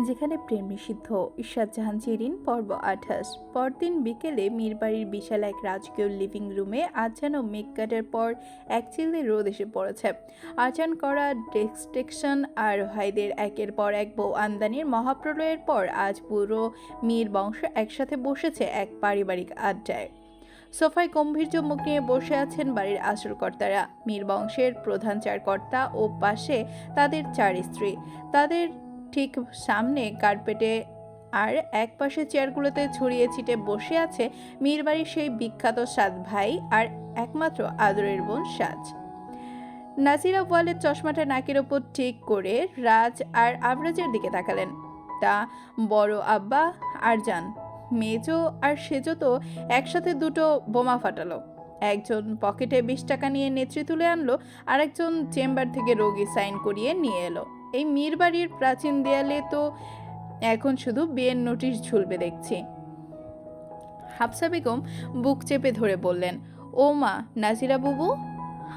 যেখানে প্রেম নিষিদ্ধ। ইরশাদ জাহান চেরিন, পর্ব 28। পরদিন বিকেলে মীরবাড়ির বিশাল এক রাজকীয় লিভিং রুমে আজ যেন মেঘ কাটার পর এক চিলতে রোদ এসে পড়েছে। আচান করা ডেস্ট্রেকশন আর ভাইদের একের পর এক বউ আমদানির মহাপ্রলয়ের পর আজ পুরো মীর বংশ একসাথে বসেছে এক পারিবারিক আড্ডায়। সোফায় গম্ভীর্য মুখ নিয়ে বসে আছেন বাড়ির আসল কর্তারা, মীর বংশের প্রধান চার কর্তা ও পাশে তাদের চার স্ত্রী। তাদের ঠিক সামনে কার্পেটে আর একপাশে চেয়ারগুলোতে ছড়িয়ে ছিটে বসে আছে মীরবাড়ির সেই বিখ্যাত সাত ভাই আর একমাত্র আদরের বোন সাজ। নাসিরা ওয়ালেদ চশমাটা নাকের ওপর ঠিক করে রাজ আর আবরাজের দিকে তাকালেন। তা বড় আব্বা আরজান, মেজো আর সেজো তো একসাথে দুটো বোমা ফাটালো। একজন পকেটে 20 টাকা নিয়ে নেত্রী তুলে আনলো, আর একজন চেম্বার থেকে রোগী সাইন করিয়ে নিয়ে এলো। এই মীরবাড়ির প্রাচীন দেয়ালে তো এখন শুধু বিয়ের নোটিশ ঝুলবে দেখছি। হাফসা বেগম বুক চেপে ধরে বললেন, ও মা নাজিরা বুবু,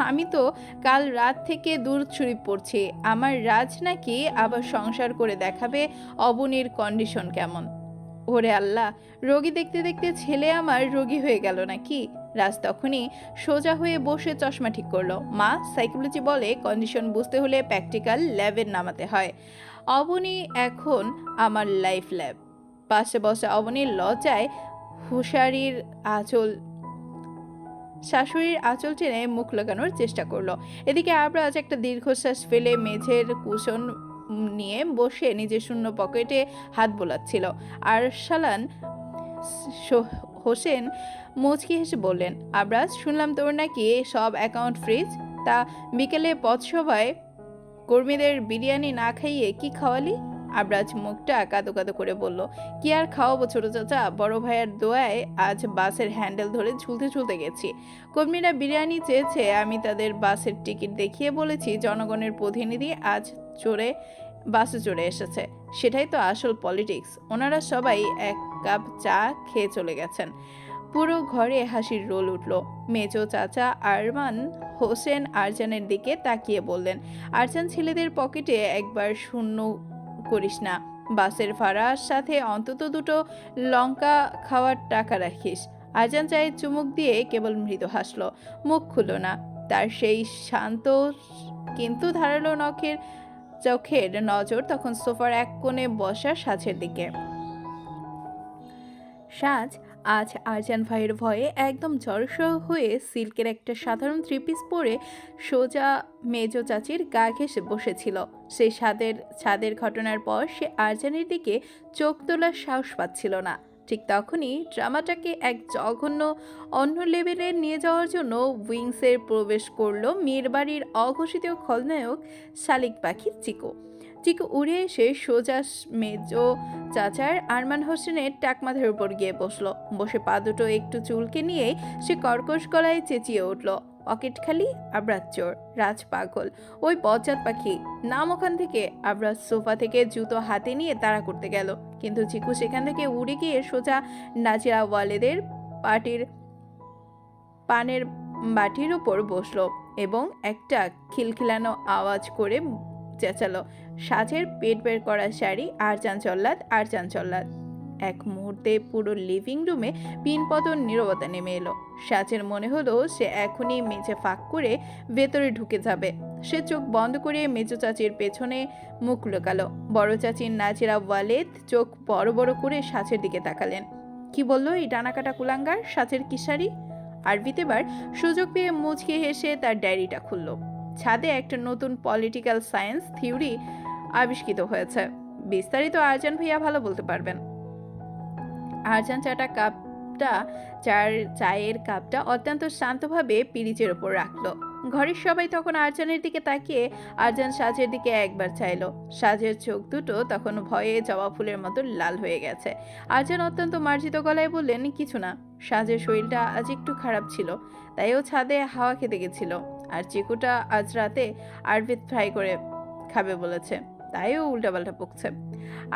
আমি তো কাল রাত থেকে দুধ শরীফ পড়ছি। আমার রাজ নাকি আবার সংসার করে দেখাবে, অবনীর কন্ডিশন কেমন। ওরে আল্লাহ, রোগী দেখতে দেখতে ছেলে আমার রোগী হয়ে গেল নাকি। রাজ তখনই সোজা হয়ে বসে চশমা ঠিক করলো। মা, সাইকোলজি বলে কন্ডিশন বুঝতে হলে প্র্যাকটিক্যাল ল্যাবে নামাতে হয়। অবনী এখন আমার লাইফ ল্যাব। পাশে বসে অবনীর লজ্জায় হুঁশারির আঁচল শাশুড়ির আঁচল টেনে মুখ লাগানোর চেষ্টা করলো। এদিকে আবরাজ একটা দীর্ঘশ্বাস ফেলে মেঝের কুশন নিয়ে বসে নিজের শূন্য পকেটে হাত বোলাচ্ছিল। আর শালান হোসেন মুচকি হেসে বললেন, আবরাজ, শুনলাম তোর নাকি সব অ্যাকাউন্ট ফ্রিজ। তা বিকেলে পথসভায় কর্মীদের বিরিয়ানি না খাইয়ে কি খাওয়ালি? আবরাজ মুখটা কাদো কাদো করে বলল, কি আর খাওয়াবো ছোট চাচা, বড় ভাইয়ের দোয়ায় আজ বাসের হ্যান্ডেল ধরে ঝুলতে ঝুলতে গেছি। কর্মীরা বিরিয়ানি চেয়েছে, আমি তাদের বাসের টিকিট দেখিয়ে বলেছি জনগণের প্রতিনিধি আজ বাসে চড়ে এসেছে। সেটাই তো আসল পলিটিক্স। ওনারা সবাই এক কাপ চা খেয়ে চলে গেছেন। পুরো ঘরে হাসির রোল উঠল। মেজো চাচা আরমান হোসেন আরজানের দিকে তাকিয়ে বললেন, আরজান, ছেলেদের পকেটে একবার শূন্য করিস না। বাসের ভাড়ার সাথে অন্তত দুটো লঙ্কা খাওয়ার টাকা রাখিস। আরজান চায়ে চুমুক দিয়ে কেবল মৃদু হাসল, মুখ খুলল না। তার সেই শান্ত কিন্তু ধারালো চোখের নজর তখন সোফার এক কোণে বসা সাজের দিকে। সাজ আজ আরজান ভাইয়ের ভয়ে একদম জড়সড় হয়ে সিল্কের একটা সাধারণ থ্রিপিস পরে সোজা মেজো চাচির গা ঘেঁষে বসেছিল। সেই ছাদের ঘটনার পর সে আরজানের দিকে চোখ তোলার সাহস পাচ্ছিল না। ঠিক তখনই ড্রামাটাকে এক জঘন্য অন্য লেভেলে নিয়ে যাওয়ার জন্য উইংসের প্রবেশ করলো মীরবাড়ির অঘোষিত খলনায়ক শালিক পাখি চিকু। চিকু উড়ে এসে সোজা মেজো চাচার আরমান হোসেনের টাক মাথার উপর গিয়ে বসলো। বসে পা দুটো একটু চুলকে নিয়ে সে কর্কশ গলায় চেঁচিয়ে উঠল, পকেট খালি, আবরাজ চোর, রাজ পাগল, ওই বজ্জাত পাখি, নাম ওখান থেকে। আবরাজ সোফা থেকে জুতো হাতে নিয়ে তাড়া করতে গেল, কিন্তু চিকু সেখান থেকে উড়ে গিয়ে সোজা নাজিরা ওয়ালেদের পানের বাটির উপর বসলো এবং একটা খিলখিলানো আওয়াজ করে চেঁচালো, সাজের পেট বের করা শাড়ি, আরজান জল্লাদ, আরজান জল্লাদ। এক মুহূর্তে পুরো লিভিং রুমে পিনপতন নীরবতা নেমে এলো। সাজের মনে হলো সে এখনই মেঝে ফাঁক করে ভেতরে ঢুকে যাবে। সে চোখ বন্ধ করে মেজো চাচির পেছনে মুখ লুকালো। বড় চাচির নাজিরা ওয়ালেদ চোখ বড় বড় করে সাজের দিকে তাকালেন। কি বললো এই ডানাকাটা কুলাঙ্গার? সাজের কি শাড়ি? আরবিতেবার সুযোগ পেয়ে মুচকে হেসে তার ডায়েরিটা খুলল। ছাদে একটা নতুন পলিটিক্যাল সায়েন্স থিওরি আবিষ্কৃত হয়েছে। বিস্তারিত আরজান ভাইয়া ভালো বলতে পারবেন। আরজান চায়ের কাপটা অত্যন্ত শান্তভাবে পিরিচের ওপর রাখলো। ঘরের সবাই তখন আরজানের দিকে তাকিয়ে আরজান সাজের দিকে একবার চাইলো। সাজের চোখ দুটো তখন ভয়ে জবা ফুলের মতো লাল হয়ে গেছে। আরজান অত্যন্ত মার্জিত গলায় বললেন, কিছু না। সাজের শরীরটা আজ একটু খারাপ ছিল, তাই ও ছাদে হাওয়া খেতে গেছিল। আর চিকুটা আজ রাতে আরবিত ফ্রাই করে খাবে বলেছে, তাই ও উল্টাপাল্টা বকছে।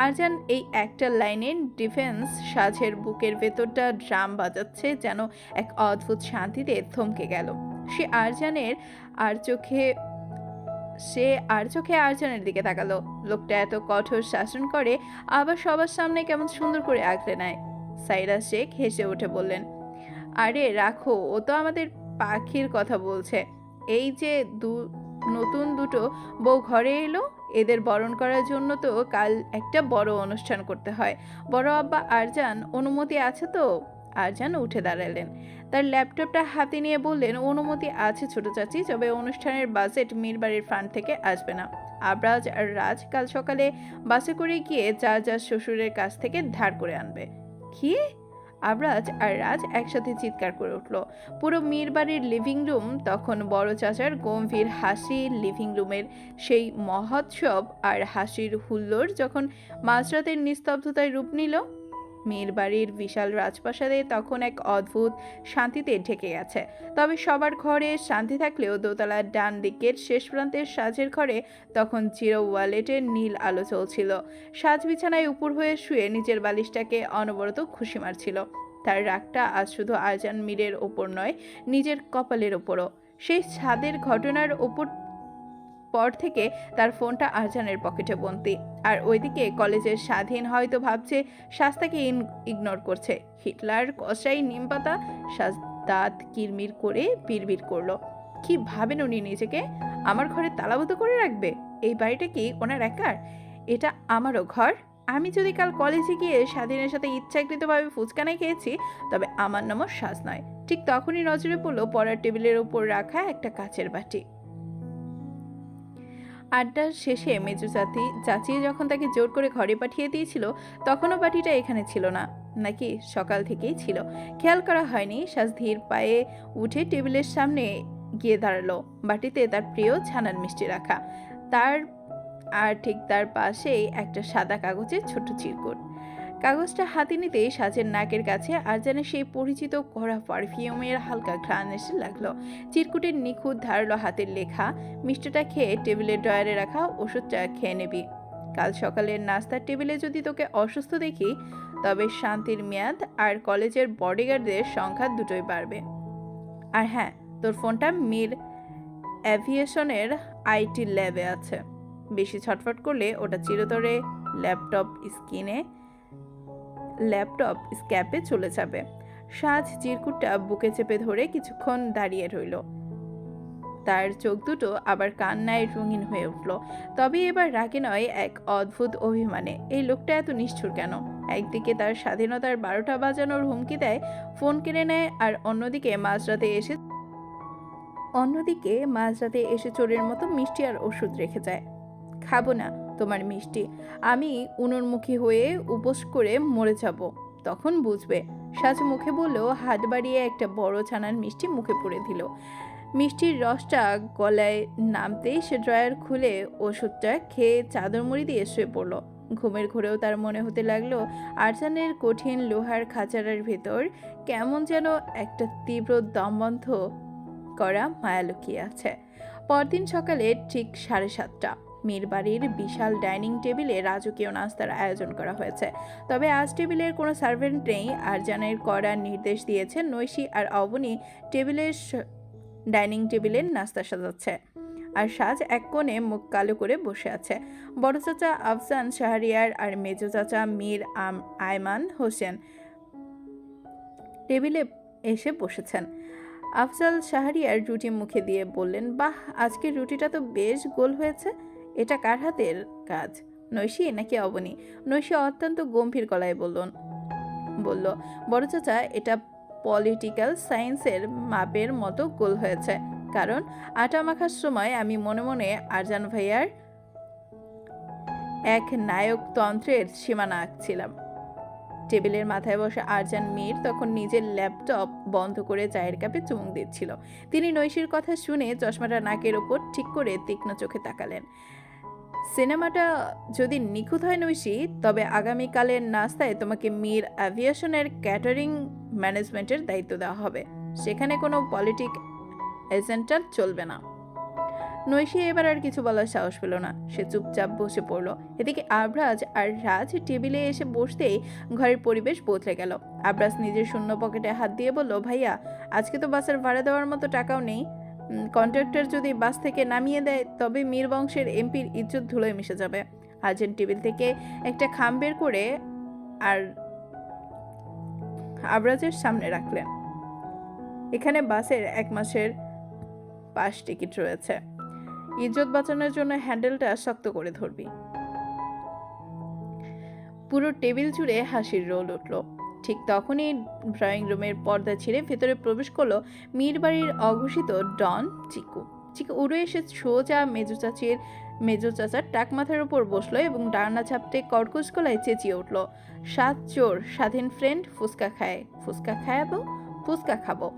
আরজান এই একটা লাইনের ডিফেন্স সাজের বুকের ভেতরটা ড্রাম বাজাচ্ছে যেন এক অদ্ভুত শান্তিতে থমকে গেল। সে আরজানের আর চোখে সে আর চোখে আরজানের দিকে তাকালো। লোকটা এত কঠোর শাসন করে, আবার সবার সামনে কেমন সুন্দর করে আগলে নেয়। সাইরা শেখ হেসে উঠে বললেন, আরে রাখো, ও তো আমাদের পাখির কথা বলছে। এই যে নতুন দুটো বউ ঘরে এলো, এদের বরণ করার জন্য তো কাল একটা বড় অনুষ্ঠান করতে হয়। বড় আব্বা আরজান অনুমতি আছে তো? আরজান উঠে দাঁড়ালেন, তার ল্যাপটপটা হাতে নিয়ে বললেন, অনুমতি আছে ছোট চাচি, তবে অনুষ্ঠানের বাজেট মীর বাড়ির ফান্ড থেকে আসবে না। আবরাজ আর রাজ কাল সকালে বাসে করে গিয়ে যার যার শ্বশুরের কাছ থেকে ধার করে আনবে। কি? আবরাজ আর রাজ একসাথে চিৎকার করে উঠল। পুরো মীর বাড়ির লিভিং রুম তখন বড় চাচার গম্ভীর হাসি, লিভিং রুমের সেই মহোৎসব আর হাসির হুল্লোড় যখন মাঝরাতের নিস্তব্ধতায় রূপ নিল। মীর বাড়ির বিশাল রাজপ্রাসাদে তখন এক অদ্ভুত শান্তিতে ঢেকে গেছে। তবে সবার ঘরে শান্তি থাকলেও দোতলার ডান দিকের শেষ প্রান্তের সাজের ঘরে তখন জিরো ওয়ালেটের নীল আলো চলছিল। সাজ বিছানায় উপর হয়ে শুয়ে নিজের বালিশটাকে অনবরত খুশি মারছিল। তার রাগটা আজ শুধু আরজান মীরের ওপর নয়, নিজের কপালের ওপরও। সেই ছাদের ঘটনার ওপর পর থেকে তার ফোনটা আরজানের পকেটে বন্দি। আর ওইদিকে কলেজের স্বাধীন হয়তো ভাবছে শাস্তাকে ইগনোর করছে। হিটলার কষাই নিমপাতা সাজ দাঁত কিরমির করে বিড়বিড় করলো, কি ভাবেন উনি নিজেকে? আমার ঘরে তালাবদ্ধ করে রাখবে? এই বাড়িটা কি ওনার একার? এটা আমারও ঘর। আমি যদি কাল কলেজে গিয়ে স্বাধীনের সাথে ইচ্ছাকৃতভাবে ফুচকানাই খেয়েছি, তবে আমার নামও সাজ নয়। ঠিক তখনই নজরে পড়লো পড়ার টেবিলের উপর রাখা একটা কাচের বাটি। আড্ডার শেষে মেজো চাচি যখন তাকে জোর করে ঘরে পাঠিয়ে দিয়েছিল, তখনও বাটিটা এখানে ছিল না, নাকি সকাল থেকেই ছিল? খেয়াল করা হয়নি। সাজ ধীর পায়ে উঠে টেবিলের সামনে গিয়ে দাঁড়ালো। বাটিতে তার প্রিয় ছানার মিষ্টি রাখা, আর ঠিক তার পাশেই একটা সাদা কাগজের ছোট্ট চিরকুট। কাগজটা হাতে নিতেই সাজের নাকের কাছে আরজানের সেই পরিচিত কড়া পারফিউমের হালকা ঘ্রাণ এসে লাগলো। চিরকুটের নিখুঁত ধারালো হাতের লেখা, মিষ্টিটা খেয়ে টেবিলের ড্রয়ারে রাখা ওষুধটা খেয়ে নিবি। কাল সকালের নাস্তার টেবিলে যদি তোকে অসুস্থ দেখি, তবে শান্তির মেয়াদ আর কলেজের বডিগার্ডদের সংখ্যা দুটোই বাড়বে। আর হ্যাঁ, তোর ফোনটা মীর অ্যাভিয়েশনের আইটি ল্যাবে আছে। বেশি ছটফট করলে ওটা চিরতরে ল্যাপটপ স্ক্যাপে চলে যাবে। সাজ চিরকুটটা বুকে চেপে ধরে কিছুক্ষণ দাঁড়িয়ে রইল। তার চোখ দুটো আবার কান্নায় রঙিন হয়ে উঠল। তবে এবার রাগে নয়, এক অদ্ভুত অভিমানে। এই লোকটা এত নিষ্ঠুর কেন? একদিকে তার স্বাধীনতার 12টা বাজানোর হুমকি দেয়, ফোন কেড়ে নেয়, আর অন্যদিকে মাঝরাতে এসে চোরের মতো মিষ্টি আর ওষুধ রেখে যায়। খাবো না তোমার মিষ্টি, আমি উনুনমুখী হয়ে উপোস করে মরে যাব, তখন বুঝবে। সাজ মুখে বললেও হাত বাড়িয়ে একটা বড় ছানার মিষ্টি মুখে পুরে দিল। মিষ্টির রসটা গলায় নামতেই সে ড্রয়ার খুলে ওষুধটা খেয়ে চাদর মুড়ি দিয়ে শুয়ে পড়ল। ঘুমের ঘোরেও তার মনে হতে লাগলো আরজানের কঠিন লোহার খাঁচারের ভেতর কেমন যেন একটা তীব্র দমবন্ধ করা মায়া লুকিয়ে আছে। পরদিন সকালে ঠিক 7:30 মীর বাড়ির বিশাল ডাইনিং টেবিলে রাজকীয় নাস্তার আয়োজন করা হয়েছে। তবে আজ টেবিলের কোনো সার্ভেন্ট নেই। আরজানের কড়া নির্দেশ দিয়েছে নৈশি আর অবনী ডাইনিং টেবিলের নাস্তা সাজাচ্ছে। আর সাজ এক কোণে মুখ কালো করে বসে আছে। বড় চাচা আফজান শাহরিয়ার আর মেজো চাচা মীর আয়মান হোসেন টেবিলে এসে বসেছেন। আফজাল শাহরিয়ার রুটি মুখে দিয়ে বললেন, বাহ, আজকের রুটিটা তো বেশ গোল হয়েছে। এটা কার হাতের কাজ, নৈশি নাকি অবনী? নৈশি অত্যন্ত গম্ভীর গলায় বলল, বড় চাচা, এটা পলিটিক্যাল সায়েন্সের মাপের মতো গোল হয়েছে। কারণ আটা মাখার সময় আমি মনে মনে আরজান ভাইয়ার এক নায়কতন্ত্রের সীমানা আঁকছিলাম। টেবিলের মাথায় বসে আরজান মীর তখন নিজের ল্যাপটপ বন্ধ করে চায়ের কাপে চুমুক দিচ্ছিল। তিনি নৈশির কথা শুনে চশমাটা নাকের ওপর ঠিক করে তীক্ষ্ণ চোখে তাকালেন। সিনেমাটা যদি নিখুঁত হয় নৈশি, তবে আগামীকালের নাস্তায় তোমাকে মীর অ্যাভিয়েশনের ক্যাটারিং ম্যানেজমেন্টের দায়িত্ব দেওয়া হবে। সেখানে কোনো পলিটিক এজেন্ডা চলবে না। নৈশি এবার আর কিছু বলার সাহস পেল না। সে চুপচাপ বসে পড়ল। এদিকে আবরাজ আর রাজ টেবিলে এসে বসতেই ঘরের পরিবেশ বদলে গেল। আবরাজ নিজের শূন্য পকেটে হাত দিয়ে বলল, ভাইয়া, আজকে তো বাসের ভাড়া দেওয়ার মতো টাকাও নেই। কন্ট্রাক্টর যদি বাস থেকে নামিয়ে দেয় তবে মীর বংশের এমপির ইজ্জত ধুলোয় মিশে যাবে। আর্জেন্ট টেবিল থেকে একটা খাম বের করে আর আবরাজের সামনে রাখলেন। এখানে বাসের 1 মাসের পাস টিকিট রয়েছে। ইজ্জত বাঁচানোর জন্য হ্যান্ডেলটা শক্ত করে ধরবি। পুরো টেবিল জুড়ে হাসির রোল উঠল। ঠিক তখনই ড্রয়িং রুমের পর্দা ছিঁড়ে ভেতরে প্রবেশ করলো মীর বাড়ির অঘোষিত ডন চিকু। চিকু উড়ে এসে সোজা মেজো চাচার টাক মাথার উপর বসলো এবং ডানা চাপটে কর্কশ গলায় চেঁচিয়ে উঠল, সাত চোর স্বাধীন ফ্রেন্ড ফুচকা খায়াবো, ফুচকা খাবো।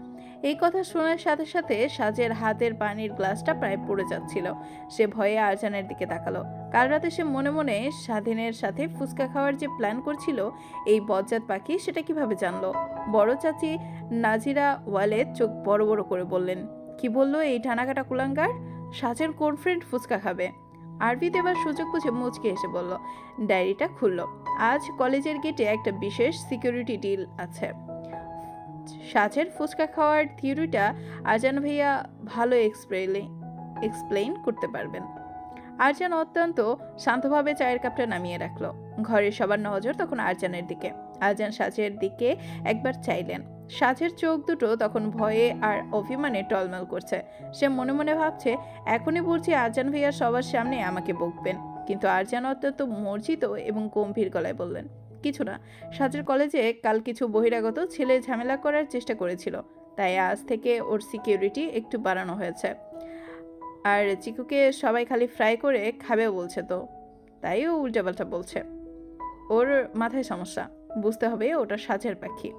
এই কথা শোনার সাথে সাথে সাজের হাতের পানির গ্লাসটা প্রায় পড়ে যাচ্ছিল। সে ভয়ে আরজানের দিকে তাকালো। কাল রাতে সে মনে মনে স্বাধীনের সাথে ফুচকা খাওয়ার যে প্ল্যান করছিল, এই বজ্জাত পাখি সেটা কিভাবে জানলো? বড় চাচি নাজিরা ওয়ালেদ চোখ বড় বড় করে বললেন, কি বললো এই ঠানাকাটা কুলাঙ্গার? সাজের কোন ফ্রেন্ড ফুচকা খাবে? আরবি দেবার সুযোগ বুঝে মুচকে এসে বলল। ডায়েরিটা খুলল। আজ কলেজের গেটে একটা বিশেষ সিকিউরিটি ডিল আছে। সাজের ফুচকা খাওয়ার থিওরিটা আরজান ভাইয়া ভালো এক্সপ্লেইন করতে পারবেন। আরজান অত্যন্ত শান্তভাবে চায়ের কাপটা নামিয়ে রাখলো। ঘরের সবার নজর তখন আরজানের দিকে। আরজান সাজের দিকে একবার চাইলেন। সাজের চোখ দুটো তখন ভয়ে আর অভিমানে টলমল করছে। সে মনে মনে ভাবছে, এখনই বুঝছি আরজান ভাইয়া সবার সামনে আমাকে বকবেন। কিন্তু আরজান অত্যন্ত মর্জিত এবং গম্ভীর গলায় বললেন, কিছু না। সাজের কলেজে কাল কিছু বহিরাগত ছেলে ঝামেলা করার চেষ্টা করেছিল, তাই আজ থেকে ওর সিকিউরিটি একটু বাড়ানো হয়েছে। আর চিকুকে সবাই খালি ফ্রাই করে খাবে বলছে, তো তাই ও উল্টাপাল্টা বলছে। ওর মাথায় সমস্যা, বুঝতে হবে ওটা সাজের পাখি।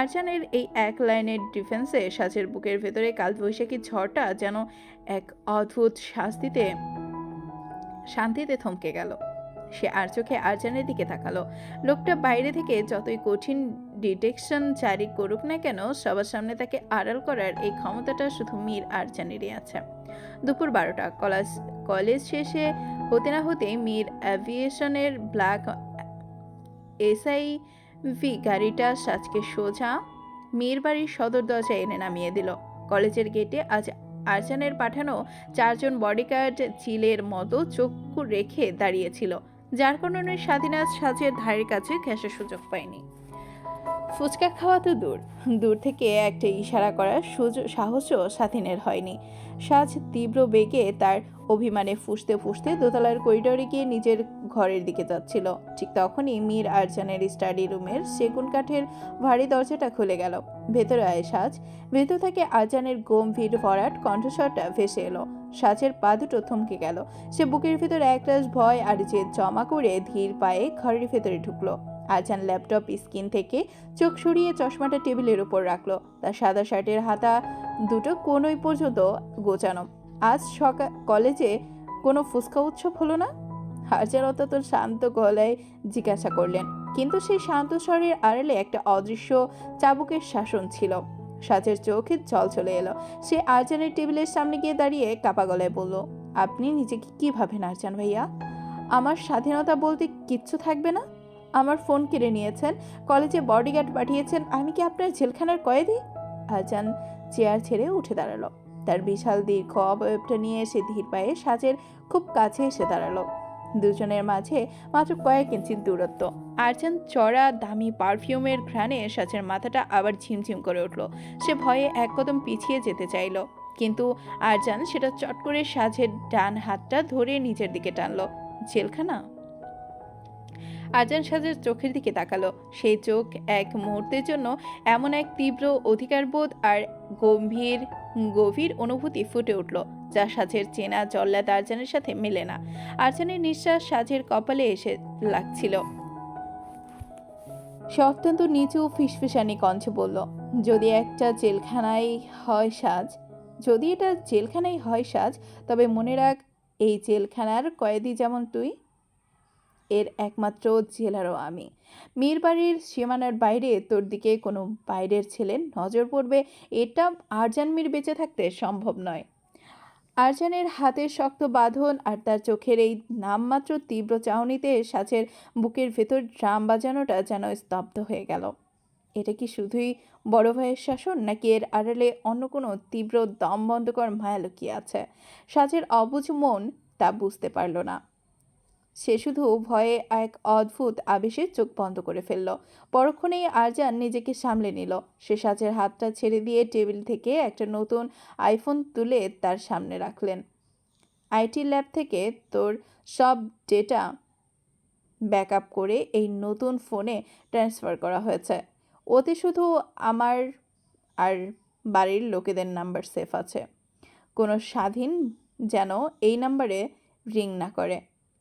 আরজানের এই এক লাইনের ডিফেন্সে সাজের বুকের ভেতরে কালবৈশাখী ঝড়টা যেন এক অদ্ভুত শান্তিতে থমকে গেল। সে আর চোখে আরজানের দিকে তাকালো। লোকটা বাইরে থেকে যতই কঠিন ডিটেকশন জারি করুক না কেন, সবার সামনে তাকে আড়াল করার এই ক্ষমতাটা শুধু মীর আরজানেরই আছে। দুপুর 12টা। কলেজ শেষে হতে না হতেই মীর অ্যাভিয়েশনের ব্ল্যাক SIV গাড়িটা সাজকে সোজা মীর বাড়ির সদর দরজায় এনে নামিয়ে দিল। কলেজের গেটে আজ আরজানের পাঠানো 4 জন বডিগার্ড চিলের মতো চোখ রেখে দাঁড়িয়েছিল, যার কারণে স্বাধীনা সাজের ধারের কাছে ঘেঁষার সুযোগ পায়নি। ফুচকা খাওয়া তো দূর থেকে একটা ইশারা করার সাহসও স্বাধীনের হয়নি। সাজ তীব্র বেগে তার অভিমানে ফুঁসতে ফুঁসতে দোতলার করিডোরে গিয়ে নিজের ঘরের দিকে যাচ্ছিল। ঠিক তখনই মীর আরজানের স্টাডি রুমের সেগুন কাঠের ভারী দরজাটা খুলে গেল। ভেতরে আয় সাজ। ভেতর থেকে আরজানের গম্ভীর ভরাট কণ্ঠস্বরটা ভেসে এলো। সাজের পা দুটো থমকে গেল। সে বুকের ভেতর একরাশ ভয় আর জেদ জমা করে ধীর পায়ে ঘরের ভেতরে ঢুকলো। আরজান ল্যাপটপ স্ক্রিন থেকে চোখ সরিয়ে চশমাটা টেবিলের উপর রাখলো। তার সাদা শার্টের হাতা দুটো কোনোই পর্যন্ত গোছানো। আজ কলেজে কোনো ফুচকা উৎসব হলো না? আরজান অত্যন্ত শান্ত গলায় জিজ্ঞাসা করলেন, কিন্তু সেই শান্ত স্বরের আড়ালে একটা অদৃশ্য চাবুকের শাসন ছিল। সাজের চোখে জল চলে এলো। সে আরজানের টেবিলের সামনে গিয়ে দাঁড়িয়ে কাপা গলায় বলল, আপনি নিজেকে কি ভাবেন আরজান ভাইয়া? আমার স্বাধীনতা বলতে কিচ্ছু থাকবে না? আমার ফোন কেড়ে নিয়েছেন, কলেজে বডিগার্ড পাঠিয়েছেন, আমি কি আপনার জেলখানার কয়েদি? আরজান চেয়ার ছেড়ে উঠে দাঁড়ালো। তার বিশাল দীর্ঘ অবয়বটা নিয়ে এসে ধীর পায়ে সাজের খুব কাছে এসে দাঁড়ালো। দুজনের মাঝে মাত্র কয়েক ইঞ্চির দূরত্ব। আরজান চড়া দামি পারফিউমের ঘ্রাণে সাজের মাথাটা আবার ঝিমঝিম করে উঠল। সে ভয়ে এক কদম পিছিয়ে যেতে চাইল, কিন্তু আরজান সেটা চট করে সাজের ডান হাতটা ধরে নিজের দিকে টানলো। জেলখানা? আরজান সাজের চোখের দিকে তাকালো। সেই চোখ এক মুহূর্তের জন্য এমন এক তীব্র অধিকারবোধ আর গভীর অনুভূতি ফুটে উঠল, যা সাজের চেনা জল্লাদ আরজানের সাথে মেলে না। আরজানের নিঃশ্বাস সাজের কপালে এসে লাগছিল। সে অত্যন্ত নিচু ফিসফিসানি কণ্ঠে বলল, যদি এটা জেলখানাই হয় সাজ, তবে মনে রাখ, এই জেলখানার কয়েদি যেমন তুই, এর একমাত্র জেলারও আমি। মীর বাড়ির সীমানার বাইরে তোর দিকে কোনো বাইরের ছেলের নজর পড়বে, এটা আরজান মীর বেঁচে থাকতে সম্ভব নয়। আরজানের হাতের শক্ত বাঁধন আর তার চোখের এই নামমাত্র তীব্র চাহনিতে সাজের বুকের ভেতর ড্রাম বাজানোটা যেন স্তব্ধ হয়ে গেল। এটা কি শুধুই বড় ভাইয়ের শাসন, নাকি এর আড়ালে অন্য কোনো তীব্র দম বন্ধকর মায়া লুকিয়ে আছে? সাজের অবুঝ মন তা বুঝতে পারল না। সে শুধু ভয়ে এক অদ্ভুত আবেশে চোখ বন্ধ করে ফেলল। পরক্ষণেই আরজান নিজেকে সামলে নিল। সে সাজের হাতটা ছেড়ে দিয়ে টেবিল থেকে একটা নতুন আইফোন তুলে তার সামনে রাখলেন। আইটি ল্যাব থেকে তোর সব ডেটা ব্যাকআপ করে এই নতুন ফোনে ট্রান্সফার করা হয়েছে। ওতে শুধু আমার আর বাড়ির লোকেদের নাম্বার সেফ আছে। কোনো স্বাধীন যেন এই নাম্বারে রিং না করে।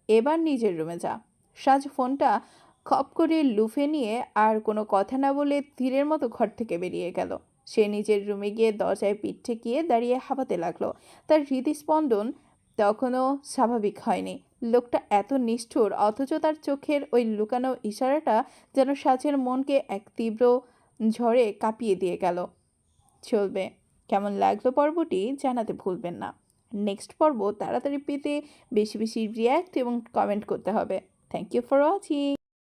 এবার নিজের রুমে যা। সাজ ফোনটা খপ করে লুফে নিয়ে আর কোনো কথা না বলে তীরের মতো ঘর থেকে বেরিয়ে গেল। সে নিজের রুমে গিয়ে দরজায় পিঠ ঠেকিয়ে দাঁড়িয়ে হাঁপাতে লাগলো। তার হৃদস্পন্দন তখনও স্বাভাবিক হয়নি। লোকটা এত নিষ্ঠুর, অথচ তার চোখের ওই লুকানো ইশারাটা যেন সাজের মনকে এক তীব্র ঝড়ে কাঁপিয়ে দিয়ে গেল। চলবে। কেমন লাগলো পর্বটি জানাতে ভুলবেন না। নেক্সট পর্ব তাড়াতাড়ি পেতে বেশি বেশি রিয়্যাক্ট এবং কমেন্ট করতে হবে। Thank you for watching.